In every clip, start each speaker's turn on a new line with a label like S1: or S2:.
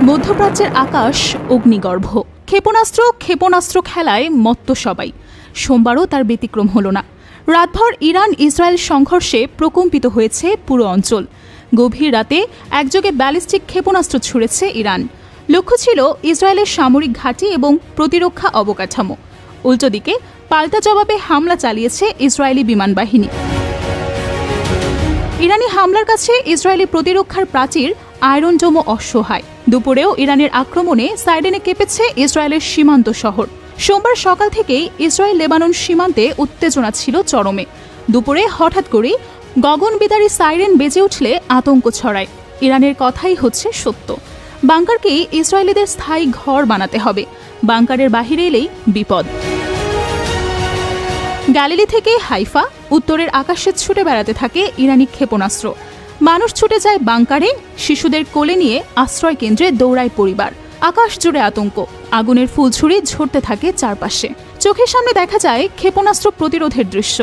S1: মধ্যপ্রাচ্যের আকাশ অগ্নিগর্ভ। ক্ষেপণাস্ত্র খেলায় মত্ত সবাই। সোমবারও তার ব্যতিক্রম হল না। রাতভর ইরান ইসরায়েল সংঘর্ষে প্রকম্পিত হয়েছে পুরো অঞ্চল। গভীর রাতে একযোগে ব্যালিস্টিক ক্ষেপণাস্ত্র ছুড়েছে ইরান। লক্ষ্য ছিল ইসরায়েলের সামরিক ঘাঁটি এবং প্রতিরক্ষা অবকাঠামো। উল্টো দিকে পাল্টা জবাবে হামলা চালিয়েছে ইসরায়েলি বিমান বাহিনী। ইরানি হামলার কাছে ইসরায়েলি প্রতিরক্ষার প্রাচীর আয়রন ডোম অসহায়। দুপুরেও ইরানের আক্রমণে সাইডেনে কেঁপেছে ইসরায়েলের সীমান্ত শহর। সোমবার সকাল থেকেই ইসরায়েল লেবানন সীমান্তে উত্তেজনা ছিল চরমে। দুপুরে হঠাৎ করেই গগনবিদারী সাইরেন বেজে উঠলে আতঙ্ক ছড়ায়। ইরানের কথাই হচ্ছে সত্য। বাংকারকেই ইসরায়েলিদের স্থায়ী ঘর বানাতে হবে। বাংকারের বাহিরে এলেই বিপদ। গ্যালিলি থেকে হাইফা, উত্তরের আকাশে ছুটে বেড়াতে থাকে ইরানি ক্ষেপণাস্ত্র। মানুষ ছুটে যায় বাংকারে, শিশুদের কোলে নিয়ে আশ্রয় কেন্দ্রে দৌড়ায় পরিবার। আকাশ জুড়ে আতঙ্ক, আগুনের ফুলঝুরি ঝরতে থাকে চারপাশে। চোখের সামনে দেখা যায় ক্ষেপণাস্ত্র প্রতিরোধের দৃশ্য।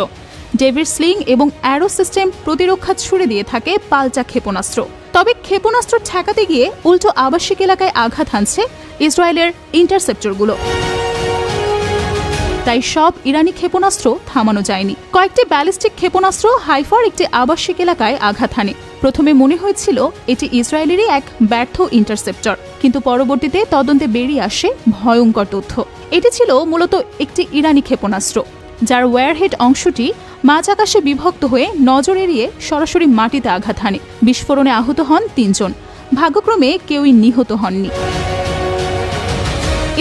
S1: ডেভিড স্লিং এবং অ্যারো সিস্টেম প্রতিরক্ষা ছুড়ে দিয়ে থাকে পাল্টা ক্ষেপণাস্ত্র। তবে ক্ষেপণাস্ত্র ঠেকাতে গিয়ে উল্টো আবাসিক এলাকায় আঘাত হানছে ইসরায়েলের ইন্টারসেপ্টরগুলো। তাই সব ইরানি ক্ষেপণাস্ত্র থামানো যায়নি। কয়েকটি ব্যালিস্টিক ক্ষেপণাস্ত্র হাইফার একটি আবাসিক এলাকায় আঘাত হানে। প্রথমে মনে হয়েছিল এটি ইসরায়েলেরই এক ব্যর্থ ইন্টারসেপ্টর, কিন্তু পরবর্তীতে তদন্তে বেরিয়ে আসে ভয়ঙ্কর তথ্য। এটি ছিল মূলত একটি ইরানি ক্ষেপণাস্ত্র, যার ওয়্যারহেড অংশটি মাঝ আকাশে বিভক্ত হয়ে নজর এড়িয়ে সরাসরি মাটিতে আঘাত হানে। বিস্ফোরণে আহত হন ৩ জন। ভাগ্যক্রমে কেউই নিহত হননি।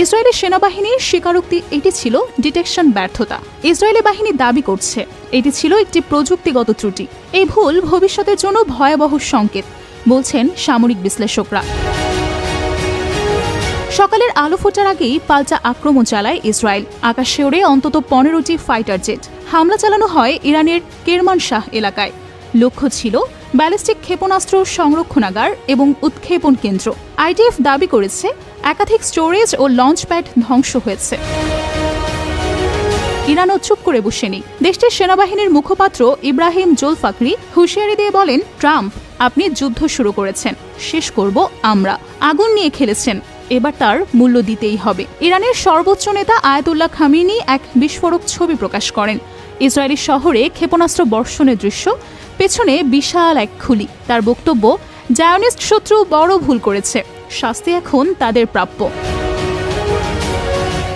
S1: ইসরায়েলি সেনাবাহিনীর স্বীকারোক্তি এটি ছিল ডিটেকশন ব্যর্থতা। ইসরায়েলি বাহিনী দাবি করছে এটি ছিল একটি প্রযুক্তিগত ত্রুটি। এই ভুল ভবিষ্যতের জন্য ভয়াবহ সংকেত, বলছেন সামরিক বিশ্লেষকরা। সকালের আলো ফোটার আগেই পাল্টা আক্রমণ চালায় ইসরায়েল। আকাশে ওড়ে অন্তত 15টি ফাইটার জেট। হামলা চালানো হয় ইরানের কেরমানশাহ এলাকায়। লক্ষ্য ছিল ব্যালিস্টিক ক্ষেপণাস্ত্র সংরক্ষণাগার এবং উৎক্ষেপণ কেন্দ্র। আইডিএফ দাবি করেছে একাধিক স্টোরেজ ও লঞ্চ প্যাড ধ্বংস হয়েছে। ইরানও চুপ করে বসে নেই। দেশটির সেনাবাহিনীর মুখপাত্র ইব্রাহিম জোলফাকরি হুঁশিয়ারি দিয়ে বলেন, ট্রাম্প, আপনি যুদ্ধ শুরু করেছেন, শেষ করব আমরা। আগুন নিয়ে খেলেছেন, এবার তার মূল্য দিতেই হবে। ইরানের সর্বোচ্চ নেতা আয়াতুল্লাহ খামেনি এক বিস্ফোরক ছবি প্রকাশ করেন। ইসরায়েলি শহরে ক্ষেপণাস্ত্র বর্ষণের দৃশ্য, পেছনে বিশাল এক খুলি। তার বক্তব্য, জায়নিস্ট শত্রু বড় ভুল করেছে, শাস্তি এখন তাদের প্রাপ্য।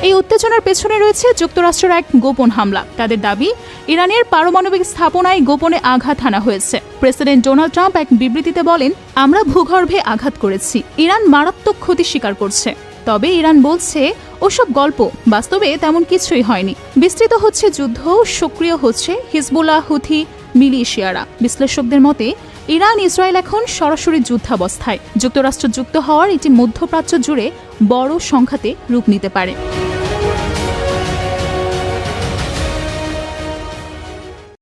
S1: এই উত্তেজনার পেছনে রয়েছে যুক্তরাষ্ট্রের এক গোপন হামলা। তাদের দাবি, ইরানের পারমাণবিক স্থাপনায় গোপনে আঘাত হানা হয়েছে। প্রেসিডেন্ট ডোনাল্ড ট্রাম্প এক বিবৃতিতে বলেন, আমরা ভূগর্ভে আঘাত করেছি। ইরান মারাত্মক ক্ষতি স্বীকার করছে। তবে ইরান বলছে ওসব গল্প, বাস্তবে তেমন কিছুই হয়নি। বিস্তৃত হচ্ছে যুদ্ধ, সক্রিয় হচ্ছে হিজবুল্লাহ, হুথি মিলিশিয়ারা। বিশ্লেষকদের মতে ইরান ইসরায়েল এখন সরাসরি যুদ্ধাবস্থায়। যুক্তরাষ্ট্র যুক্ত হওয়ার এটি মধ্যপ্রাচ্য জুড়ে বড় সংঘাতে রূপ নিতে পারে।